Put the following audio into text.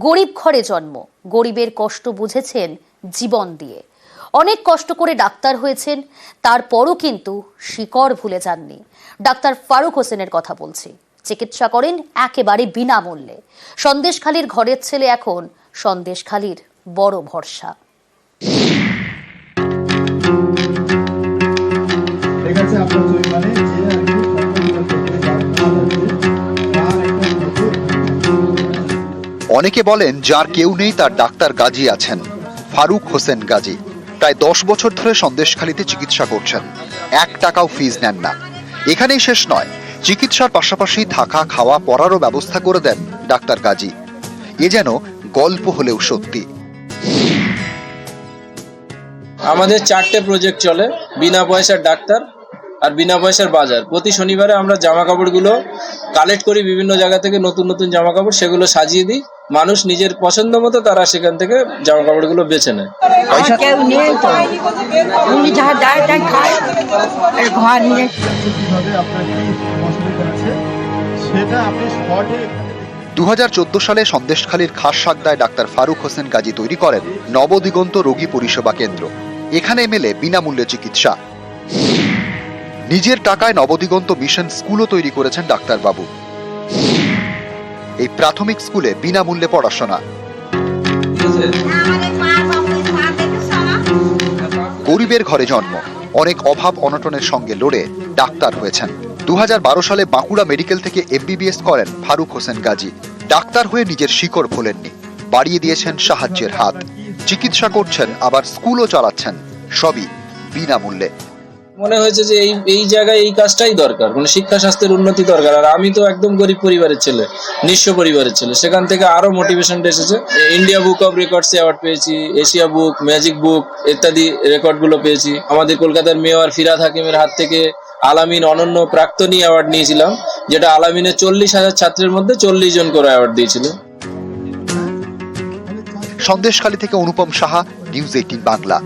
গরিব ঘরে জন্ম, গরিবের কষ্ট বুঝেছেন জীবন দিয়ে। অনেক কষ্ট করে ডাক্তার হয়েছেন, তারপরও কিন্তু শিকড় ভুলে যাননি। ডাক্তার ফারুক হোসেনের কথা বলছি। চিকিৎসা করেন একেবারে বিনামূল্যে। সন্দেশখালীর ঘরের ছেলে এখন সন্দেশখালীর বড় ভরসা। অনেকে বলেন যার কেউ নেই তার ডাক্তার গাজী আছেন। ফারুক হোসেন গাজী প্রায় 10 বছর ধরে সন্দেশখালীতে চিকিৎসা করছেন। 1 টাকাও ফিজ নেন না। এখানেই শেষ নয়, চিকিৎসার পাশাপাশি থাকা খাওয়া পড়ারও ব্যবস্থা করে দেন ডাক্তার গাজী। এ যেন গল্প হলেও সত্যি। আমাদের 4টে প্রজেক্ট চলে, বিনা পয়সার ডাক্তার আর বিনা পয়সার বাজার। প্রতি শনিবারে আমরা জামা কাপড়গুলো কালেক্ট করি বিভিন্ন জায়গা থেকে, নতুন নতুন জামা কাপড়, সেগুলো সাজিয়ে দিই। মানুষ নিজের পছন্দ মতো তারা সেখান থেকে জামা কাপড়গুলো বেছে নেয়। কেউ নেই তো, উনি যা দেয় তাই খায়, ঘর নিয়ে। 2014 সালে সন্দেশখালীর খাসসাগদায় ডাক্তার ফারুক হোসেন গাজী তৈরি করেন নবদিগন্ত রোগী পরিষেবা কেন্দ্র। এখানে মেলে বিনামূল্যে চিকিৎসা। নিজের টাকায় নবদিগন্ত মিশন স্কুলও তৈরি করেছেন ডাক্তারবাবু। এই প্রাথমিক স্কুলে বিনামূল্যে পড়াশোনা। গরিবের ঘরে জন্ম, অনেক অভাব অনটনের সঙ্গে লড়ে ডাক্তার হয়েছেন। 2012 সালে বাঁকুড়া মেডিকেল থেকে MBBS করেন ফারুক হোসেন গাজী। ডাক্তার হয়ে নিজের শিকড় ভোলেননি, বাড়িয়ে দিয়েছেন সাহায্যের হাত। চিকিৎসা করছেন, আবার স্কুলও চালাচ্ছেন, সবই বিনামূল্যে। মনে হয়েছে যে এই জায়গায় এই কাজটাই দরকার, মানে শিক্ষা স্বাস্থ্যের উন্নতি দরকার। আর আমি তো একদম গরিব পরিবারের ছেলে, নিঃস্ব পরিবারের ছেলে। সেখান থেকে আরো মোটিভেশনটা এসেছে। India book of records award পেয়েছি, এশিয়া বুক, ম্যাজিক বুক ইত্যাদি রেকর্ডগুলো পেয়েছি। আমাদের কলকাতার মেয়র ফিরহাদ হাকিমের হাত থেকে আলামিন অনন্য প্রাক্তনী অ্যাওয়ার্ড নিয়েছিলাম, যেটা আলামিনের 40,000 ছাত্রের মধ্যে 40 জন করে অ্যাওয়ার্ড দিয়েছিল। সন্দেশখালী থেকে অনুপম সাহা, নিউজ 18 বাংলা।